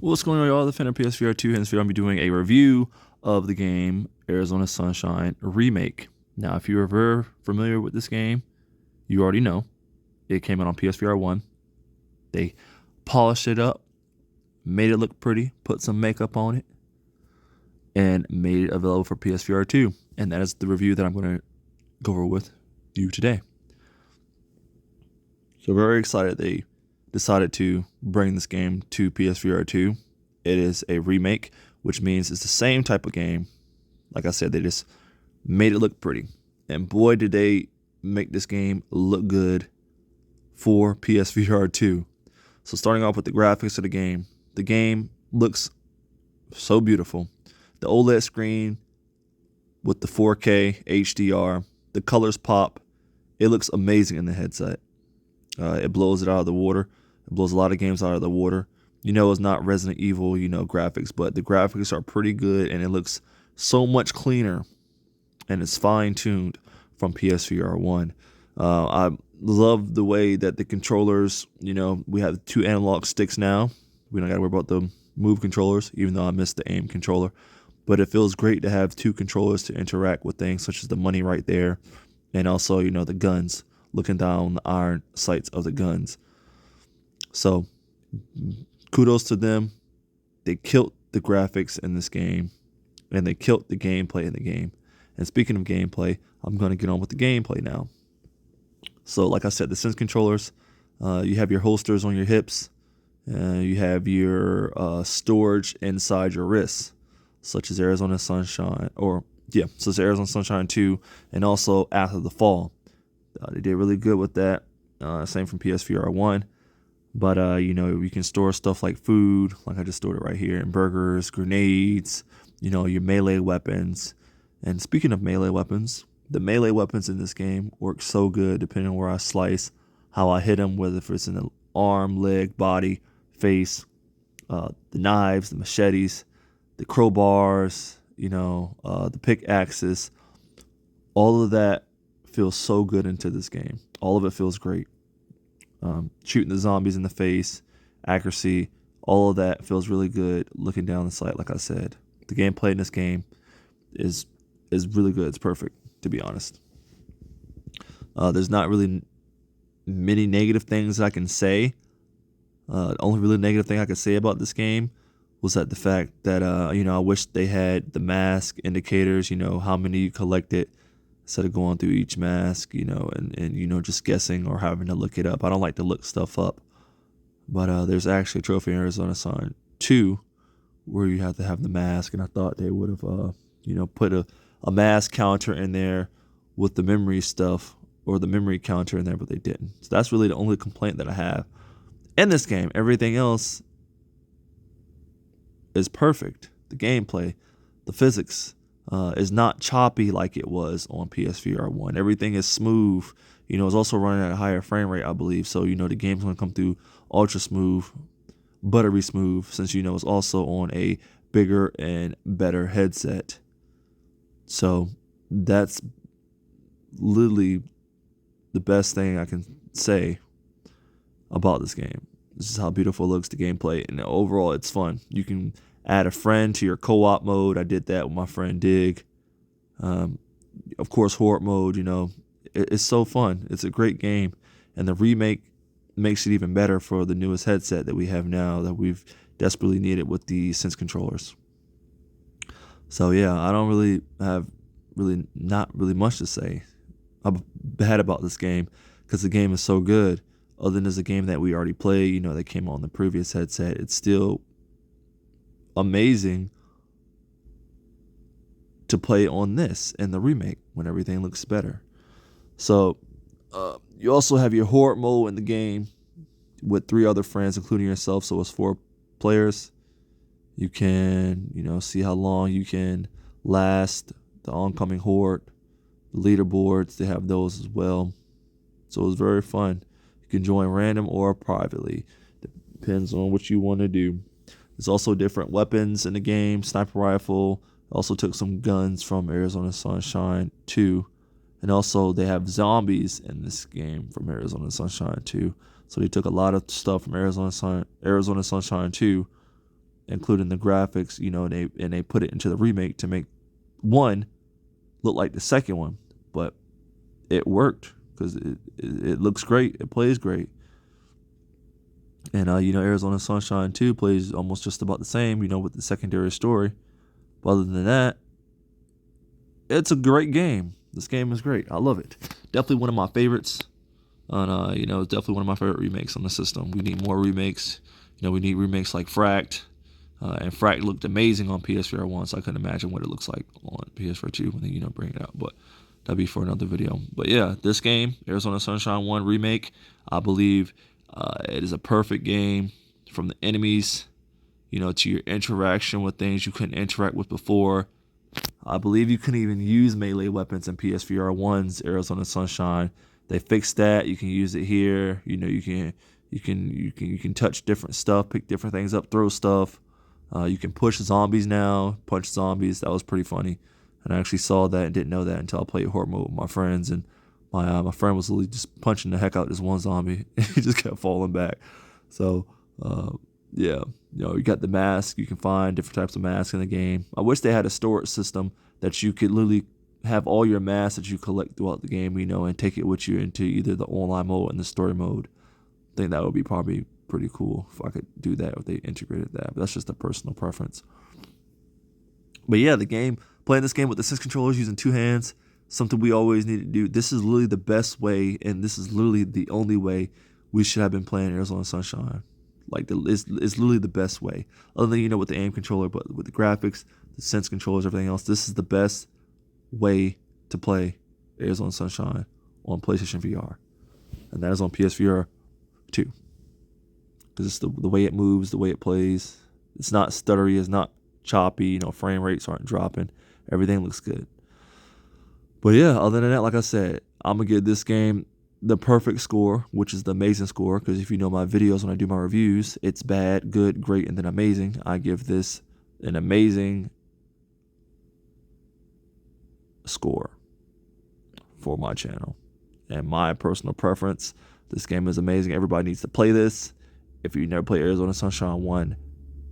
What's going on, y'all? The fan of PSVR2, and this video I'm be doing a review of the game Arizona Sunshine Remake. Now, if you are very familiar with this game, you already know it came out on PSVR1. They polished it up, made it look pretty, put some makeup on it, and made it available for PSVR2. And that is the review that I'm going to go over with you today. So very excited they decided to bring this game to PSVR2. It is a remake, which means it's the same type of game. Like I said, they just made it look pretty. And boy, did they make this game look good for PSVR2. So starting off with the graphics of the game looks so beautiful. The OLED screen with the 4K HDR, the colors pop. It looks amazing in the headset. It blows it out of the water. It blows a lot of games out of the water. You know, it's not Resident Evil, graphics, but the graphics are pretty good, and it looks so much cleaner, and it's fine-tuned from PSVR1. I love the way that the controllers, we have 2 analog sticks now. We don't got to worry about the move controllers, even though I miss the aim controller. But it feels great to have 2 controllers to interact with things, such as the money right there, and also, the guns, looking down the iron sights of the guns. So kudos to them. They killed the graphics in this game, and they killed the gameplay in the game. And speaking of gameplay, I'm going to get on with the gameplay now. So like I said, the Sense controllers, you have your holsters on your hips. You have your storage inside your wrists, such as Arizona Sunshine, so it's Arizona Sunshine 2, and also After the Fall. They did really good with that. Same from PSVR 1. But, you can store stuff like food, like I just stored it right here, and burgers, grenades, your melee weapons. And speaking of melee weapons, the melee weapons in this game work so good depending on where I slice, how I hit them, whether if it's in the arm, leg, body, face, the knives, the machetes, the crowbars, the pickaxes. All of that feels so good into this game. All of it feels great. Shooting the zombies in the face, accuracy, all of that feels really good looking down the sight. Like I said, the gameplay in this game is really good. It's perfect, to be honest. There's not really many negative things I can say. The only really negative thing I could say about this game was that the fact that I wish they had the mask indicators, how many you collected, instead of going through each mask, and just guessing or having to look it up. I don't like to look stuff up. But there's actually a trophy in Arizona Sunshine 2 where you have to have the mask, and I thought they would have, put a mask counter in there with the memory stuff, or the memory counter in there, but they didn't. So that's really the only complaint that I have in this game. Everything else is perfect. The gameplay, the physics, is not choppy like it was on PSVR 1. Everything is smooth. It's also running at a higher frame rate, I believe. So, the game's going to come through ultra smooth, buttery smooth, since, it's also on a bigger and better headset. So, that's literally the best thing I can say about this game. This is how beautiful it looks, the gameplay, and overall, it's fun. You can add a friend to your co-op mode. I did that with my friend Dig. Of course, horde mode, it's so fun. It's a great game. And the remake makes it even better for the newest headset that we have now, that we've desperately needed with the Sense controllers. So yeah, I don't really have not really much to say bad about this game, because the game is so good. Other than it's a game that we already played, that came on the previous headset, it's still amazing to play on this and the remake when everything looks better. So you also have your horde mode in the game with 3 other friends, including yourself, so it's 4 players. You can see how long you can last, the oncoming horde, the leaderboards, they have those as well. So it's very fun. You can join random or privately, depends on what you want to do. There's also different weapons in the game. Sniper rifle. Also took some guns from Arizona Sunshine 2. And also they have zombies in this game from Arizona Sunshine 2. So they took a lot of stuff from Arizona Sunshine 2 including the graphics, and they put it into the remake to make one look like the second one. But it worked because it looks great, it plays great. And Arizona Sunshine 2 plays almost just about the same, with the secondary story. But other than that, it's a great game. This game is great. I love it. Definitely one of my favorites. And it's definitely one of my favorite remakes on the system. We need more remakes. We need remakes like Fract. And Fract looked amazing on PSVR1, so I couldn't imagine what it looks like on PSVR2 when they bring it out. But that'll be for another video. But yeah, this game, Arizona Sunshine 1 remake, I believe it is a perfect game, from the enemies, to your interaction with things you couldn't interact with before. I believe you couldn't even use melee weapons in PSVR1's Arizona Sunshine. They fixed that. You can use it here. You can touch different stuff, pick different things up, throw stuff. You can push zombies now, punch zombies. That was pretty funny. And I actually saw that and didn't know that until I played horde mode with my friends. And my friend was literally just punching the heck out of this one zombie. And he just kept falling back. So, yeah. You got the mask. You can find different types of masks in the game. I wish they had a storage system that you could literally have all your masks that you collect throughout the game, and take it with you into either the online mode and the story mode. I think that would be probably pretty cool if I could do that, if they integrated that. But that's just a personal preference. But yeah, playing this game with the 6 controllers using 2 hands, something we always need to do. This is literally the best way, and this is literally the only way we should have been playing Arizona Sunshine. It's literally the best way. Other than, with the aim controller, but with the graphics, the sense controllers, everything else, this is the best way to play Arizona Sunshine on PlayStation VR. And that is on PSVR 2. Because it's the way it moves, the way it plays. It's not stuttery, it's not choppy, frame rates aren't dropping. Everything looks good. But yeah, other than that, like I said, I'm going to give this game the perfect score, which is the amazing score. Because if you know my videos when I do my reviews, it's bad, good, great, and then amazing. I give this an amazing score for my channel. And my personal preference, this game is amazing. Everybody needs to play this. If you never played Arizona Sunshine 1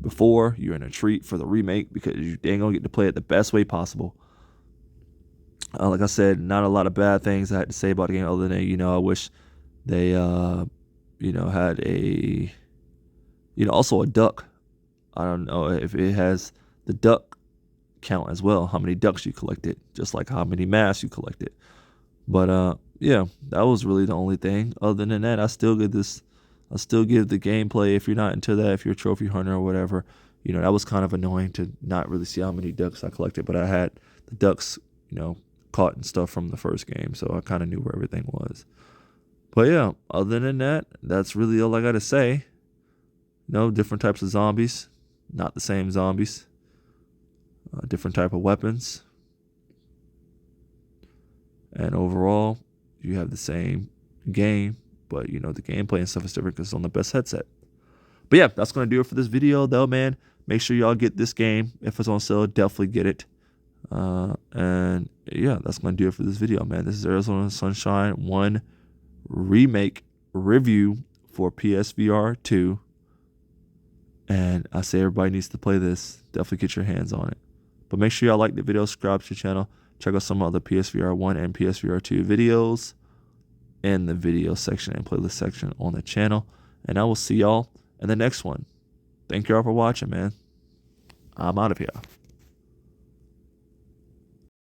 before, you're in a treat for the remake, because you ain't gonna get to play it the best way possible. Like I said, not a lot of bad things I had to say about the game, other than, I wish they, had a, also a duck. I don't know if it has the duck count as well, how many ducks you collected, just like how many masks you collected. But yeah, that was really the only thing. Other than that, I still give the gameplay, if you're not into that, if you're a trophy hunter or whatever, that was kind of annoying to not really see how many ducks I collected. But I had the ducks, caught and stuff from the first game, so I kind of knew where everything was. But yeah, other than that, that's really all I got to say. Different types of zombies, not the same zombies. Different type of weapons. And overall, you have the same game, but the gameplay and stuff is different because it's on the best headset. But yeah, that's going to do it for this video though, man. Make sure y'all get this game. If it's on sale, definitely get it. And yeah, that's going to do it for this video, man. This is Arizona Sunshine 1 remake review for PSVR 2. And I say everybody needs to play this. Definitely get your hands on it. But make sure y'all like the video, subscribe to the channel. Check out some other PSVR 1 and PSVR 2 videos in the video section and playlist section on the channel. And I will see y'all in the next one. Thank y'all for watching, man. I'm out of here.